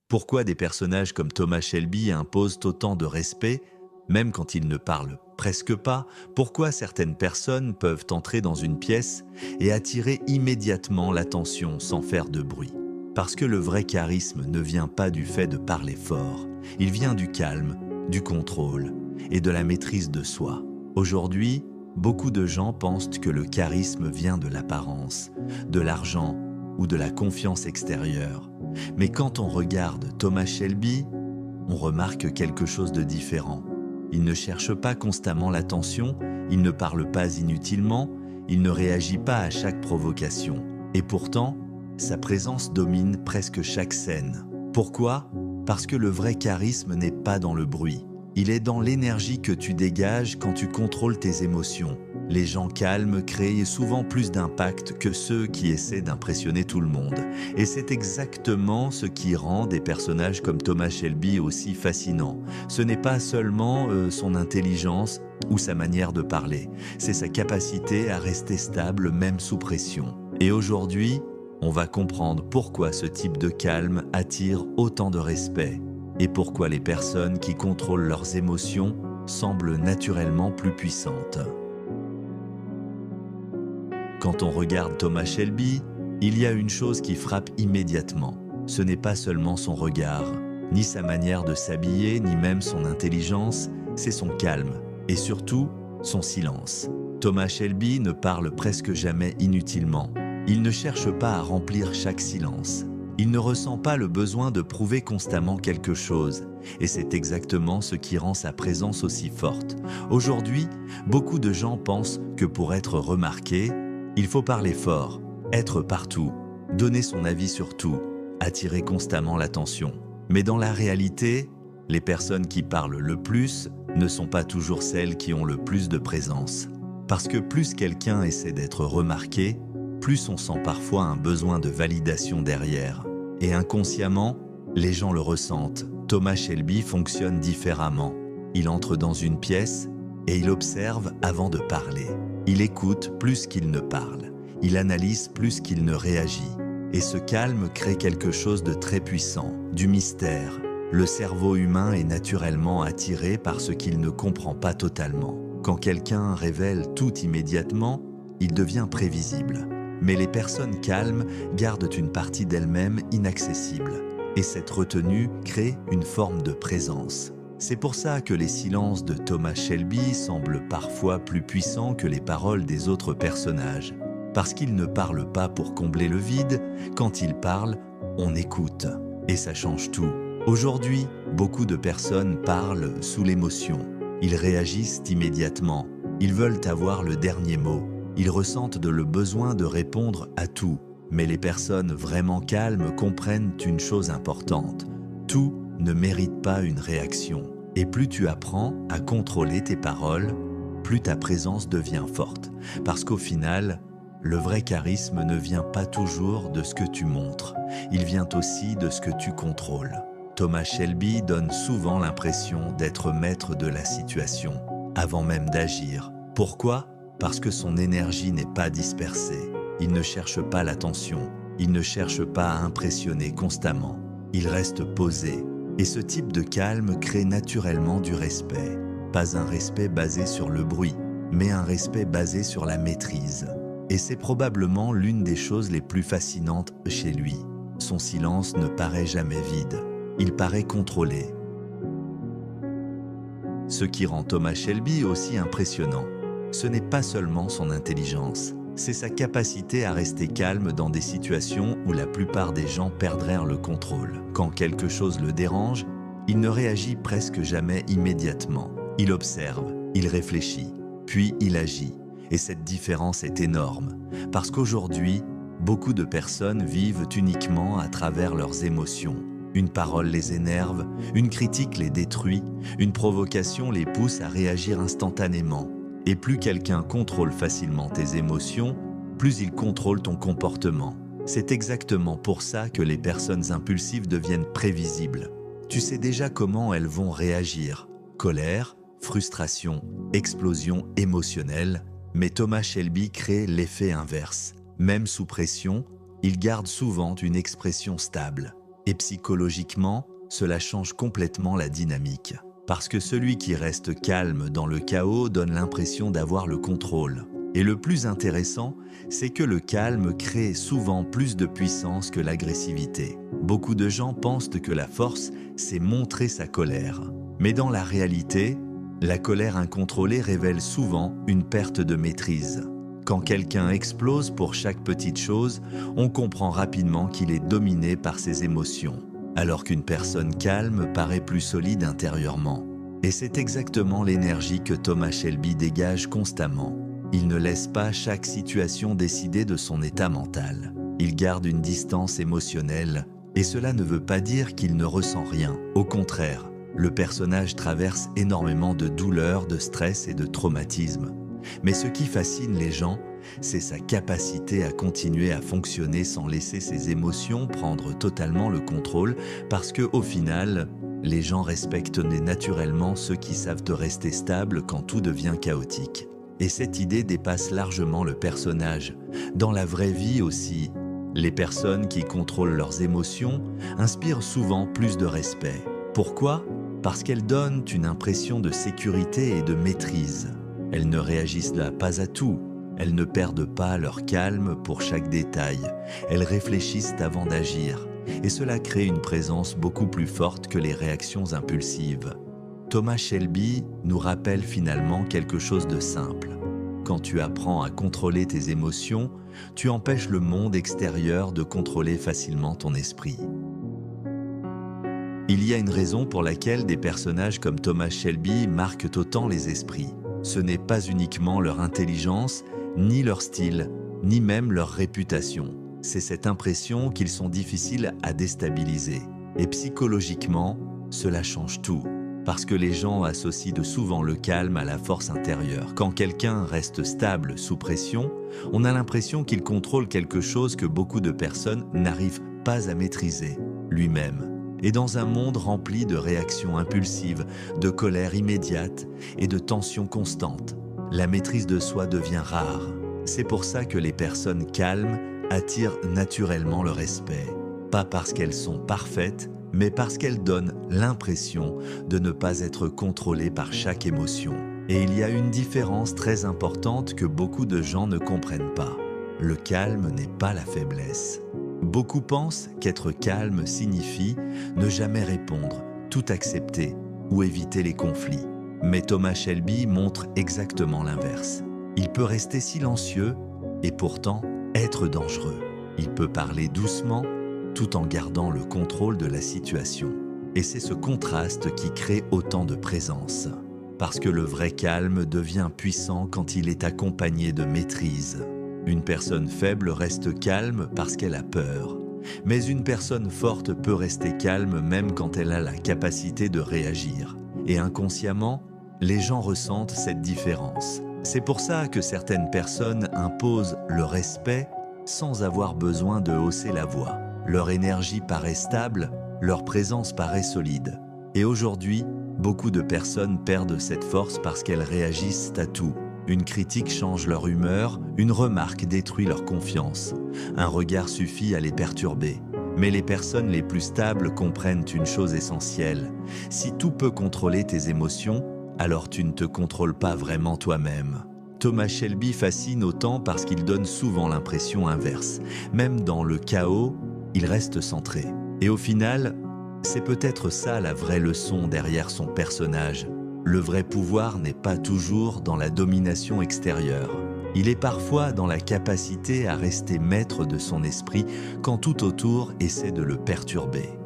Pourquoi des personnages comme Thomas Shelby imposent autant de respect, même quand ils ne parlent presque pas? Pourquoi certaines personnes peuvent entrer dans une pièce et attirer immédiatement l'attention sans faire de bruit? Parce que le vrai charisme ne vient pas du fait de parler fort, il vient du calme, du contrôle et de la maîtrise de soi. Aujourd'hui, beaucoup de gens pensent que le charisme vient de l'apparence, de l'argent ou de la confiance extérieure. Mais quand on regarde Thomas Shelby, on remarque quelque chose de différent. Il ne cherche pas constamment l'attention, il ne parle pas inutilement, il ne réagit pas à chaque provocation. Et pourtant, sa présence domine presque chaque scène. Pourquoi? Parce que le vrai charisme n'est pas dans le bruit. Il est dans l'énergie que tu dégages quand tu contrôles tes émotions. Les gens calmes créent souvent plus d'impact que ceux qui essaient d'impressionner tout le monde. Et c'est exactement ce qui rend des personnages comme Thomas Shelby aussi fascinants. Ce n'est pas seulement son intelligence ou sa manière de parler, c'est sa capacité à rester stable même sous pression. Et aujourd'hui, on va comprendre pourquoi ce type de calme attire autant de respect et pourquoi les personnes qui contrôlent leurs émotions semblent naturellement plus puissantes. Quand on regarde Thomas Shelby, il y a une chose qui frappe immédiatement. Ce n'est pas seulement son regard, ni sa manière de s'habiller, ni même son intelligence, c'est son calme et surtout son silence. Thomas Shelby ne parle presque jamais inutilement. Il ne cherche pas à remplir chaque silence. Il ne ressent pas le besoin de prouver constamment quelque chose. Et c'est exactement ce qui rend sa présence aussi forte. Aujourd'hui, beaucoup de gens pensent que pour être remarqué, il faut parler fort, être partout, donner son avis sur tout, attirer constamment l'attention. Mais dans la réalité, les personnes qui parlent le plus ne sont pas toujours celles qui ont le plus de présence. Parce que plus quelqu'un essaie d'être remarqué, plus on sent parfois un besoin de validation derrière. Et inconsciemment, les gens le ressentent. Thomas Shelby fonctionne différemment. Il entre dans une pièce et il observe avant de parler. Il écoute plus qu'il ne parle. Il analyse plus qu'il ne réagit. Et ce calme crée quelque chose de très puissant, du mystère. Le cerveau humain est naturellement attiré par ce qu'il ne comprend pas totalement. Quand quelqu'un révèle tout immédiatement, il devient prévisible. Mais les personnes calmes gardent une partie d'elles-mêmes inaccessible. Et cette retenue crée une forme de présence. C'est pour ça que les silences de Thomas Shelby semblent parfois plus puissants que les paroles des autres personnages. Parce qu'il ne parle pas pour combler le vide, quand il parle, on écoute. Et ça change tout. Aujourd'hui, beaucoup de personnes parlent sous l'émotion. Ils réagissent immédiatement. Ils veulent avoir le dernier mot. Ils ressentent le besoin de répondre à tout. Mais les personnes vraiment calmes comprennent une chose importante. Tout ne mérite pas une réaction. Et plus tu apprends à contrôler tes paroles, plus ta présence devient forte. Parce qu'au final, le vrai charisme ne vient pas toujours de ce que tu montres. Il vient aussi de ce que tu contrôles. Thomas Shelby donne souvent l'impression d'être maître de la situation, avant même d'agir. Pourquoi ? Parce que son énergie n'est pas dispersée. Il ne cherche pas l'attention. Il ne cherche pas à impressionner constamment. Il reste posé. Et ce type de calme crée naturellement du respect. Pas un respect basé sur le bruit, mais un respect basé sur la maîtrise. Et c'est probablement l'une des choses les plus fascinantes chez lui. Son silence ne paraît jamais vide. Il paraît contrôlé. Ce qui rend Thomas Shelby aussi impressionnant, ce n'est pas seulement son intelligence, c'est sa capacité à rester calme dans des situations où la plupart des gens perdraient le contrôle. Quand quelque chose le dérange, il ne réagit presque jamais immédiatement. Il observe, il réfléchit, puis il agit. Et cette différence est énorme, parce qu'aujourd'hui, beaucoup de personnes vivent uniquement à travers leurs émotions. Une parole les énerve, une critique les détruit, une provocation les pousse à réagir instantanément. Et plus quelqu'un contrôle facilement tes émotions, plus il contrôle ton comportement. C'est exactement pour ça que les personnes impulsives deviennent prévisibles. Tu sais déjà comment elles vont réagir. Colère, frustration, explosion émotionnelle. Mais Thomas Shelby crée l'effet inverse. Même sous pression, il garde souvent une expression stable. Et psychologiquement, cela change complètement la dynamique. Parce que celui qui reste calme dans le chaos donne l'impression d'avoir le contrôle. Et le plus intéressant, c'est que le calme crée souvent plus de puissance que l'agressivité. Beaucoup de gens pensent que la force, c'est montrer sa colère. Mais dans la réalité, la colère incontrôlée révèle souvent une perte de maîtrise. Quand quelqu'un explose pour chaque petite chose, on comprend rapidement qu'il est dominé par ses émotions, alors qu'une personne calme paraît plus solide intérieurement. Et c'est exactement l'énergie que Thomas Shelby dégage constamment. Il ne laisse pas chaque situation décider de son état mental. Il garde une distance émotionnelle, et cela ne veut pas dire qu'il ne ressent rien. Au contraire, le personnage traverse énormément de douleurs, de stress et de traumatismes. Mais ce qui fascine les gens, c'est sa capacité à continuer à fonctionner sans laisser ses émotions prendre totalement le contrôle, parce qu'au final, les gens respectent naturellement ceux qui savent rester stables quand tout devient chaotique. Et cette idée dépasse largement le personnage. Dans la vraie vie aussi, les personnes qui contrôlent leurs émotions inspirent souvent plus de respect. Pourquoi ? Parce qu'elles donnent une impression de sécurité et de maîtrise. Elles ne réagissent là pas à tout. Elles ne perdent pas leur calme pour chaque détail. Elles réfléchissent avant d'agir. Et cela crée une présence beaucoup plus forte que les réactions impulsives. Thomas Shelby nous rappelle finalement quelque chose de simple. Quand tu apprends à contrôler tes émotions, tu empêches le monde extérieur de contrôler facilement ton esprit. Il y a une raison pour laquelle des personnages comme Thomas Shelby marquent autant les esprits. Ce n'est pas uniquement leur intelligence, ni leur style, ni même leur réputation. C'est cette impression qu'ils sont difficiles à déstabiliser. Et psychologiquement, cela change tout. Parce que les gens associent souvent le calme à la force intérieure. Quand quelqu'un reste stable sous pression, on a l'impression qu'il contrôle quelque chose que beaucoup de personnes n'arrivent pas à maîtriser, lui-même. Et dans un monde rempli de réactions impulsives, de colère immédiate et de tensions constantes, la maîtrise de soi devient rare. C'est pour ça que les personnes calmes attirent naturellement le respect. Pas parce qu'elles sont parfaites, mais parce qu'elles donnent l'impression de ne pas être contrôlées par chaque émotion. Et il y a une différence très importante que beaucoup de gens ne comprennent pas. Le calme n'est pas la faiblesse. Beaucoup pensent qu'être calme signifie ne jamais répondre, tout accepter ou éviter les conflits. Mais Thomas Shelby montre exactement l'inverse. Il peut rester silencieux et pourtant être dangereux. Il peut parler doucement tout en gardant le contrôle de la situation. Et c'est ce contraste qui crée autant de présence. Parce que le vrai calme devient puissant quand il est accompagné de maîtrise. Une personne faible reste calme parce qu'elle a peur. Mais une personne forte peut rester calme même quand elle a la capacité de réagir. Et inconsciemment, les gens ressentent cette différence. C'est pour ça que certaines personnes imposent le respect sans avoir besoin de hausser la voix. Leur énergie paraît stable, leur présence paraît solide. Et aujourd'hui, beaucoup de personnes perdent cette force parce qu'elles réagissent à tout. Une critique change leur humeur, une remarque détruit leur confiance. Un regard suffit à les perturber. Mais les personnes les plus stables comprennent une chose essentielle. Si tout peut contrôler tes émotions, alors tu ne te contrôles pas vraiment toi-même. Thomas Shelby fascine autant parce qu'il donne souvent l'impression inverse. Même dans le chaos, il reste centré. Et au final, c'est peut-être ça la vraie leçon derrière son personnage. Le vrai pouvoir n'est pas toujours dans la domination extérieure. Il est parfois dans la capacité à rester maître de son esprit quand tout autour essaie de le perturber.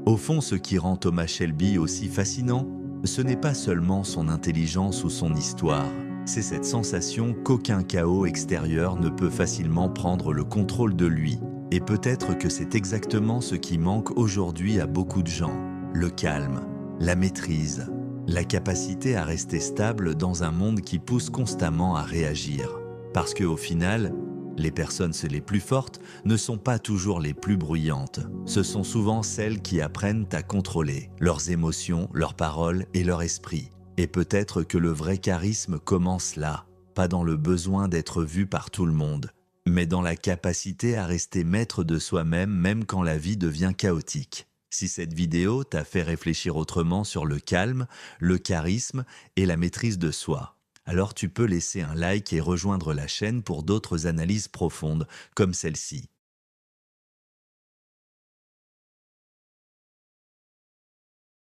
Au fond, ce qui rend Thomas Shelby aussi fascinant, ce n'est pas seulement son intelligence ou son histoire. C'est cette sensation qu'aucun chaos extérieur ne peut facilement prendre le contrôle de lui. Et peut-être que c'est exactement ce qui manque aujourd'hui à beaucoup de gens. Le calme, la maîtrise, la capacité à rester stable dans un monde qui pousse constamment à réagir. Parce qu'au final, les personnes les plus fortes ne sont pas toujours les plus bruyantes. Ce sont souvent celles qui apprennent à contrôler leurs émotions, leurs paroles et leur esprit. Et peut-être que le vrai charisme commence là, pas dans le besoin d'être vu par tout le monde, mais dans la capacité à rester maître de soi-même même quand la vie devient chaotique. Si cette vidéo t'a fait réfléchir autrement sur le calme, le charisme et la maîtrise de soi, alors tu peux laisser un like et rejoindre la chaîne pour d'autres analyses profondes comme celle-ci.